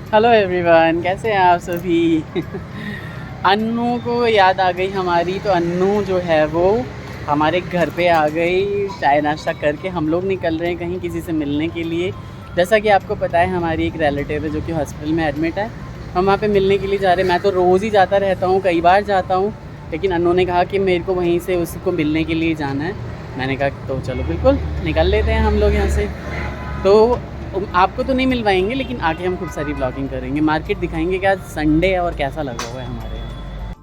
Hello everyone, कैसे हैं आप सभी। अन्नू को याद आ गई हमारी, तो अन्नू जो है वो हमारे घर पे आ गई। चाय नाश्ता करके हम लोग निकल रहे हैं कहीं किसी से मिलने के लिए। जैसा कि आपको पता है, हमारी एक रिलेटिव है जो कि हॉस्पिटल में एडमिट है। हम वहाँ पे मिलने के लिए जा रहे हैं। मैं तो रोज़ ही जाता रहता हूँ, कई बार जाता हूँ, लेकिन अन्नू ने कहा कि मेरे को वहीं से उसको मिलने के लिए जाना है। मैंने कहा तो चलो बिल्कुल निकल लेते हैं हम लोग यहाँ से। तो आपको तो नहीं मिलवाएंगे, लेकिन आके हम खूब सारी ब्लॉगिंग करेंगे, मार्केट दिखाएंगे कि आज संडे है और कैसा लगा हुआ है हमारे यहाँ।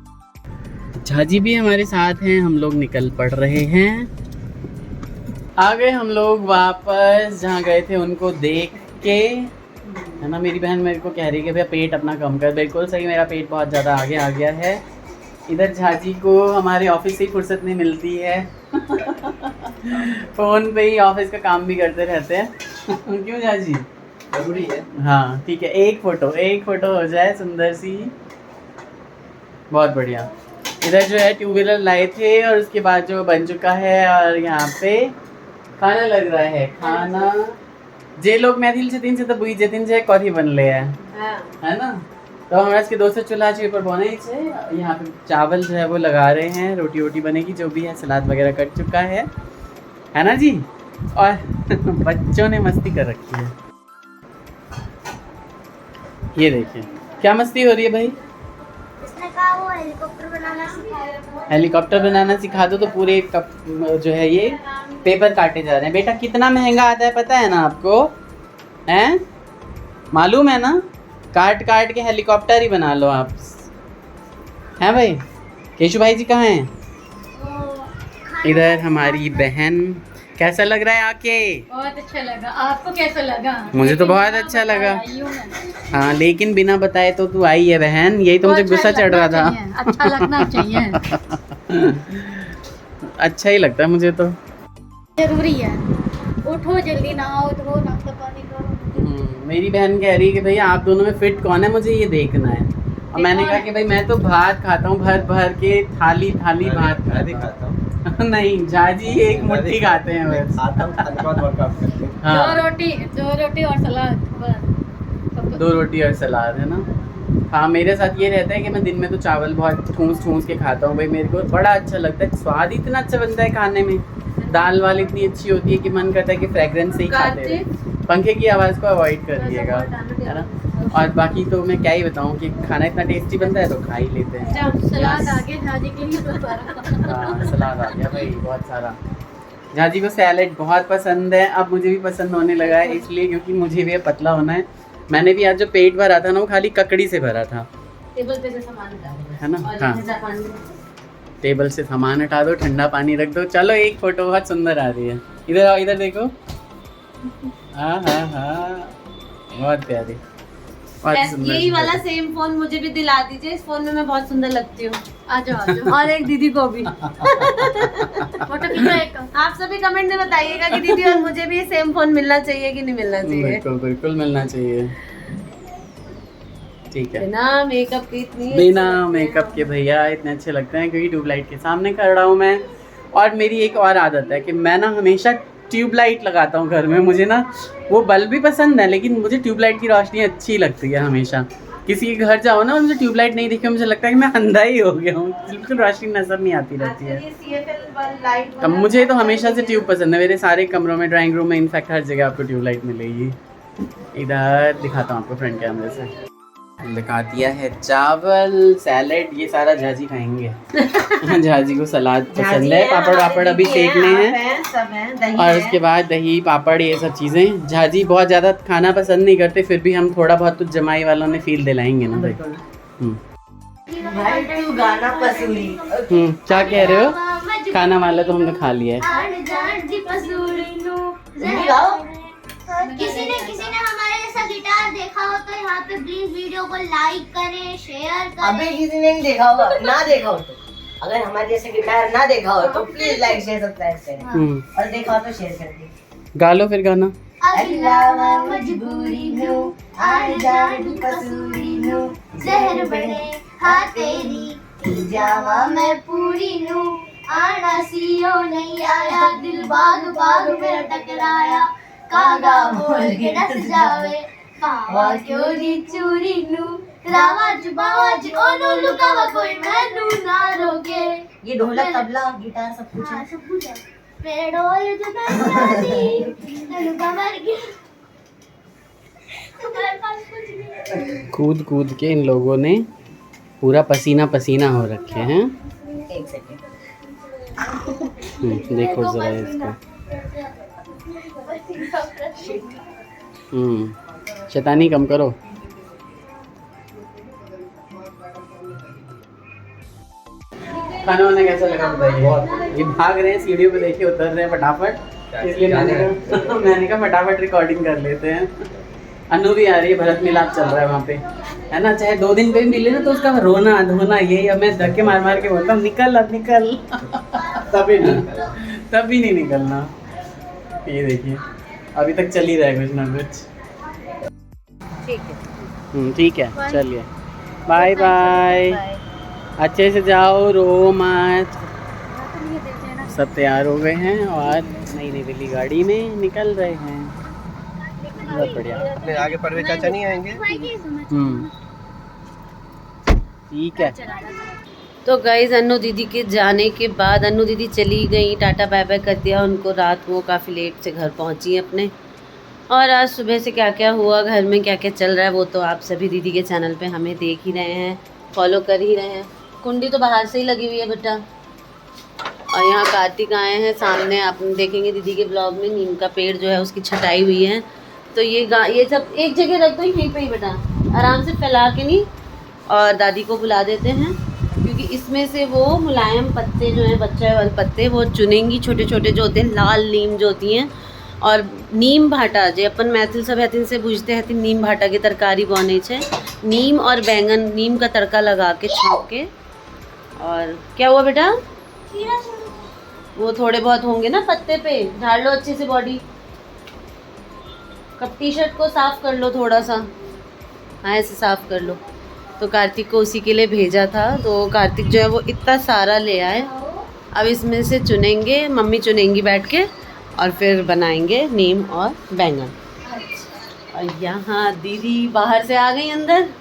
झाजी भी हमारे साथ हैं, हम लोग निकल पड़ रहे हैं। आ गए हम लोग वापस जहाँ गए थे उनको देख के, है ना। मेरी बहन मेरे को कह रही है कि भैया पेट अपना कम कर। बिल्कुल सही, मेरा पेट बहुत ज़्यादा आगे आ गया है। इधर झाजी को हमारे ऑफिस से ही फुर्सत नहीं मिलती है। फ़ोन पे ही ऑफिस का काम भी करते रहते हैं। क्यों झाजी, जरूरी है। हाँ ठीक है, एक फ़ोटो हो जाए सुंदर सी, बहुत बढ़िया। इधर जो है टू व्हीलर लाए थे और उसके बाद जो बन चुका है, और यहाँ पे खाना लग रहा है। खाना जे लोग मैथिल छथिन से तो बुझ जतिन जे कथी बनले है ना। तो हमारा इसके दोस्त चूल्हा पर बने छे। यहाँ पे चावल जो है वो लगा रहे हैं, रोटी वोटी बनेगी, जो भी है, सलाद वगैरह कट चुका है ना जी। और बच्चों ने मस्ती कर रखी है, ये देखिए क्या मस्ती हो रही है भाई। इसने कहा वो हेलीकॉप्टर बनाना सिखाएगा। हेलीकॉप्टर बनाना सिखा दो तो पूरे कप जो है ये पेपर काटे जा रहे हैं। बेटा कितना महंगा आता है पता है ना आपको, हैं? मालूम है ना, काट काट के हेलीकॉप्टर ही बना लो आप, हैं भाई। केशु भाई जी कहाँ हैं? इधर हमारी बहन। कैसा लग रहा है आके? बहुत अच्छा लगा। आपको कैसा लगा? मुझे तो बहुत अच्छा लगा। हाँ, लेकिन बिना बताए तो तू आई है बहन, यही तो मुझे गुस्सा चढ़ रहा था। अच्छा लगना चाहिए। अच्छा ही लगता है मुझे तो। जरूरी है। उठो जल्दी, नहाओ धो, नाश्ता पानी करो। मेरी बहन कह रही है कि भैया आप दोनों में फिट कौन है, मुझे ये देखना है। और मैंने कहा कि भाई मैं तो भात खाता हूँ, भर भर के थाली थाली भात खाता हूँ। नहीं, झाजी एक मुट्ठी खाते हैं बस। हाँ, दो रोटी और सलाद बस। 2 रोटी और सलाद, है ना। हाँ, मेरे साथ ये रहता है कि मैं दिन में तो चावल बहुत ठूस के खाता हूँ भाई। मेरे को बड़ा अच्छा लगता है, स्वाद इतना अच्छा बनता है खाने में। दाल वाल इतनी अच्छी होती है कि मन करता है कि फ्रेग्रेंस से ही खाते रहे। पंखे की आवाज़ को अवॉइड कर दिएगा, है ना। और बाकी तो मैं क्या ही बताऊँ कि खाना इतना टेस्टी बनता है तो खा ही लेते हैं। सलाद आगे झाजी के लिए तो हाँ, सलाद आ गया भाई बहुत सारा। झाजी को सैलेड बहुत पसंद है, अब मुझे भी पसंद होने लगा है, इसलिए क्योंकि मुझे भी पतला होना है। मैंने भी आज जो पेट भरा था ना, वो खाली ककड़ी से भरा था। टेबल पे से सामान हटा दो, है ना। हाँ, टेबल से सामान हटा दो, ठंडा पानी रख दो। चलो एक फोटो बहुत सुंदर आ रही है। इधर आओ, इधर देखो। हाँ हाँ हाँ, बहुत प्यारी, बहुत सुंदर। यही वाला सेम फोन मुझे भी दिला दीजिए, इस फोन में मैं बहुत सुंदर लगती हूँ। आ जाओ। और एक दीदी को भी। फोटो खींचो एक। आप सभी कमेंट में बताइएगा कि दीदी और मुझे भी सेम फोन मिलना चाहिए कि नहीं मिलना चाहिए। बिल्कुल बिल्कुल मिलना चाहिए। ठीक है, बिना मेकअप के इतनी बिना मेकअप के भैया इतने अच्छे लगते हैं, क्योंकि ट्यूबलाइट के सामने कर रहा हूँ मैं। और मेरी एक और आदत है कि मैं ना हमेशा ट्यूबलाइट लगाता हूँ घर में। मुझे ना वो बल्ब भी पसंद है, लेकिन मुझे ट्यूबलाइट की रोशनी अच्छी लगती है हमेशा। किसी के घर जाओ ना और मुझे ट्यूबलाइट नहीं दिखे, मुझे लगता है कि मैं अंधा ही हो गया हूँ, बिल्कुल रोशनी नजर नहीं आती रहती है। अब मुझे तो हमेशा से ट्यूब पसंद है, मेरे सारे कमरों में, ड्राइंग रूम में, इनफैक्ट हर जगह आपको ट्यूबलाइट मिलेगी। इधर दिखाता हूँ आपको फ्रंट कैमरे से। दिखा दिया है चावल, सैलेड, ये सारा झाजी खाएंगे। झाजी को सलाद पसंद है, पापड़ वापड़ अभी सेकने हैं, और उसके बाद दही पापड़ ये सब चीज़ें। झाजी बहुत ज़्यादा खाना पसंद नहीं करते, फिर भी हम थोड़ा बहुत तो जमाई वालों ने फील दिलाएंगे ना भाई। भाई तू गाना पसूरी। क्या कह रहे हो? खाना वाला तो हमने खा लिया है। किसी ने हमारे जैसा गिटार देखा हो तो यहाँ पे प्लीज वीडियो को लाइक करें, शेयर करें। अभी किसी ने नहीं देखा होगा, ना देखा हो तो, अगर हमारे जैसे गिटार ना देखा हो तो प्लीज लाइक शेयर सब्सक्राइब करें, और देखा हो तो शेयर कर दें। गा लो फिर गाना। अगलावा मजबूरी नु आड़ जाड़ कसूरी नु जहर बने हाँ तेरी जावा मैं पूरी नु आना सीओ नहीं आया दिल बाग बाग में टकराया कागा बोल के डस जावे पावा चोरी चोरी नू रावाज बावाज ओनो लुकावा कोई मैनू ना रोके। ये ढोलक तबला गिटार सब कुछ है। हाँ, सब कुछ है। मेरे ढोल जो तबलाती तनु कमर की तुम्हारे पास कुछ नहीं है। कूद कूद के इन लोगों ने पूरा पसीना पसीना हो रखे हैं। एक सेकंड। देखो जरा इसको। शैतानी कम करो। खाना वाना कैसा लगा बताइए। ये भाग रहे हैं सीढ़ियों पे, देखिए उतर रहे हैं फटाफट, इसलिए मैंने कहा फटाफट रिकॉर्डिंग कर लेते हैं। अनु भी आ रही है, भरत मिलाप चल रहा है वहाँ पे, है ना। चाहे 2 दिन पे भी मिले ना तो उसका रोना धोना यही, अब मैं धक्के मार मार के बोलता हूँ निकल अब निकल तभी नहीं निकलना। ये देखिए अभी तक चल ही रहा है कुछ ना कुछ। ठीक है चलिए, बाय बाय। अच्छे से जाओ, रो मत। सब तैयार हो गए हैं और नई नई दिल्ली गाड़ी में निकल रहे हैं। बहुत बढ़िया। अपने आगे परवेज चाचा नहीं आएंगे। ठीक है। तो गाइज अन्नू दीदी के जाने के बाद अन्नू दीदी चली गई, टाटा बाय बाय कर दिया उनको। रात को काफ़ी लेट से घर पहुंची अपने। और आज सुबह से क्या क्या हुआ घर में, क्या क्या चल रहा है, वो तो आप सभी दीदी के चैनल पे हमें देख ही रहे हैं, फॉलो कर ही रहे हैं। कुंडी तो बाहर से ही लगी हुई है बेटा। और यहाँ कार्तिक आए हैं सामने, आप देखेंगे दीदी के ब्लॉग में, नीम का पेड़ जो है उसकी छटाई हुई है। तो ये सब एक जगह रख दो यहीं पे ही बेटा, आराम से फैला के नहीं। और दादी को बुला देते हैं क्योंकि इसमें से वो मुलायम पत्ते जो हैं, बच्चे वाले पत्ते, वो चुनेंगी, छोटे छोटे जो होते हैं, लाल नीम जो होती हैं। और नीम भाटा जो अपन मैथिल सब हथिन से बुझते हैं, नीम भाटा की तरकारी बने छे। नीम और बैंगन, नीम का तड़का लगा के छौंक के। और क्या हुआ बेटा, वो थोड़े बहुत होंगे ना पत्ते पे, झाड़ लो अच्छे से बॉडी। कब टी-शर्ट को साफ कर लो थोड़ा सा, हाँ ऐसे साफ कर लो। तो कार्तिक को उसी के लिए भेजा था, तो कार्तिक जो है वो इतना सारा ले आए। अब इसमें से चुनेंगे, मम्मी चुनेंगी बैठ के, और फिर बनाएंगे नीम और बैंगन। और यहाँ दीदी बाहर से आ गई,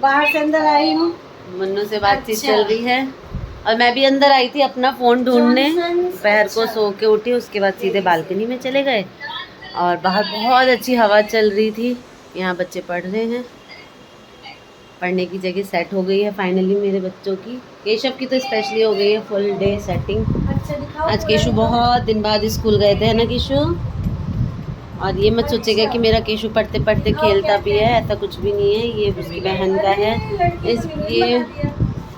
बाहर से अंदर आई हूँ, मन्नू से बातचीत चल रही है। और मैं भी अंदर आई थी अपना फ़ोन ढूंढने, दोपहर को सो के उठी, उसके बाद सीधे बालकनी में चले गए। और बाहर बहुत अच्छी हवा चल रही थी। यहाँ बच्चे पढ़ रहे हैं, पढ़ने की जगह सेट हो गई है फाइनली मेरे बच्चों की। केशव की तो स्पेशली हो गई है फुल डे सेटिंग। आज केशु बहुत दिन बाद स्कूल गए थे, है ना केशु। और ये मत सोचेगा कि मेरा केशु पढ़ते पढ़ते खेलता भी है, ऐसा कुछ भी नहीं है। ये उसकी बहन का है।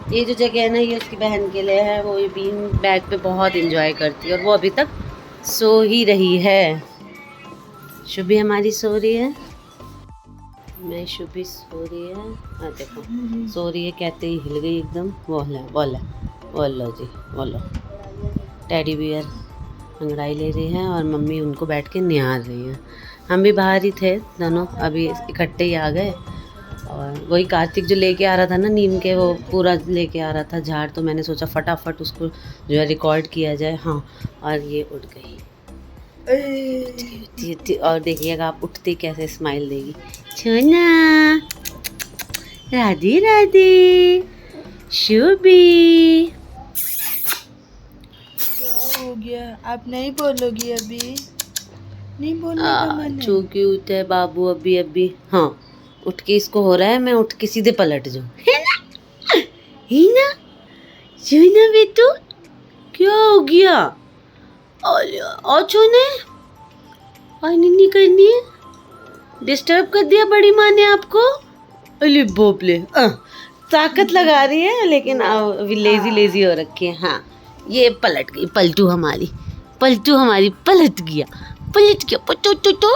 ये जो जगह है ना, ये उसकी बहन के लिए है। वो ये बीन बैग पे बहुत इंजॉय करती है, और वो अभी तक सो ही रही है। शुभी हमारी सो रही है, मैं शुभी सो रही है। हाँ देखो सो रही है, कहते ही हिल गई एकदम। बोलो जी बोलो। टेडी बियर अंगड़ाई ले रही है और मम्मी उनको बैठ के निहार रही हैं। हम भी बाहर ही थे दोनों, अभी इकट्ठे ही आ गए। और वही कार्तिक जो लेके आ रहा था ना नीम के, वो पूरा लेके आ रहा था झाड़, तो मैंने सोचा फटाफट उसको जो है रिकॉर्ड किया जाए। हाँ, और ये उठ गई। और देखिएगा आप उठते कैसे स्माइल देगी। छोना राधे राधे शुभी। क्या हो गया, आप नहीं बोलोगी अभी? नहीं बोलने का मन है? चू क्यूट है बाबू अभी। हाँ उठ के इसको हो रहा है मैं उठ के सीधे पलट जाऊँ, है ना छोना बेटू। क्या हो गया? और छोने और निन्नी करनी है, डिस्टर्ब कर दिया बड़ी माँ ने आपको। अरे बोपले ताकत लगा रही है, लेकिन अभी लेजी हो रखी है। हाँ ये पलट गई, पलटू हमारी पलट गया पटो।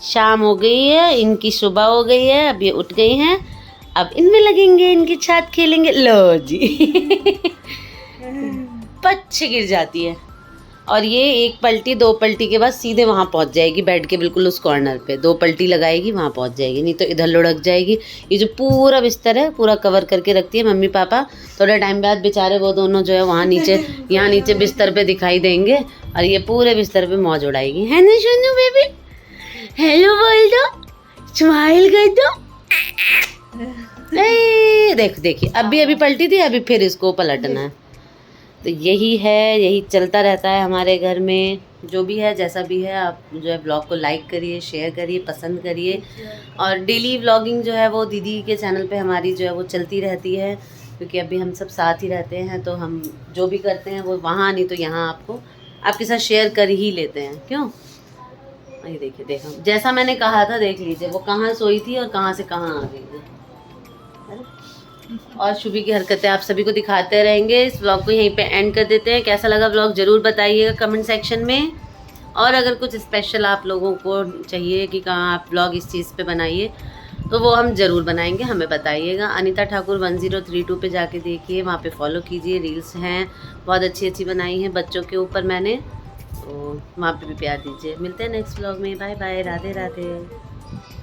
शाम हो गई है, इनकी सुबह हो गई है, अब ये उठ गई हैं। अब इनमें लगेंगे, इनके साथ खेलेंगे। लो जी पच्छ गिर जाती है। और ये एक पलटी 2 पलटी के बाद सीधे वहाँ पहुँच जाएगी, बैठ के बिल्कुल उस कॉर्नर पे 2 पलटी लगाएगी, वहाँ पहुँच जाएगी, नहीं तो इधर लुढ़क जाएगी। ये जो पूरा बिस्तर है पूरा कवर करके रखती है मम्मी पापा। थोड़े टाइम बाद बेचारे वो दोनों जो है वहाँ नीचे, यहाँ नीचे बिस्तर पे दिखाई देंगे, और ये पूरे बिस्तर पे मौज उड़ाएगी, है ना सोनू बेबी। हेलो बोल दो, स्माइल कर दो। देखो देखिए, अभी पलटी थी, अभी फिर इसको पलटना है। तो यही है, यही चलता रहता है हमारे घर में। जो भी है, जैसा भी है, आप जो है ब्लॉग को लाइक करिए, शेयर करिए, पसंद करिए। और डेली व्लॉगिंग जो है वो दीदी के चैनल पे हमारी जो है वो चलती रहती है, क्योंकि अभी हम सब साथ ही रहते हैं, तो हम जो भी करते हैं वो वहाँ नहीं तो यहाँ आपको आपके साथ शेयर कर ही लेते हैं। क्यों? ये देखिए, देखो जैसा मैंने कहा था, देख लीजिए वो कहाँ सोई थी और कहाँ से कहाँ आ गई है। और शुभी की हरकतें आप सभी को दिखाते रहेंगे। इस व्लॉग को यहीं पे एंड कर देते हैं। कैसा लगा व्लॉग ज़रूर बताइएगा कमेंट सेक्शन में। और अगर कुछ स्पेशल आप लोगों को चाहिए कि कहाँ आप व्लॉग इस चीज़ पे बनाइए, तो वो हम ज़रूर बनाएंगे, हमें बताइएगा। अनीता ठाकुर 1032 पे जाके देखिए, वहाँ पे फॉलो कीजिए। रील्स हैं बहुत अच्छी बनाई हैं बच्चों के ऊपर मैंने, तो वहाँ पे भी प्यार दीजिए। मिलते हैं नेक्स्ट व्लॉग में। Bye bye, Radhe Radhe.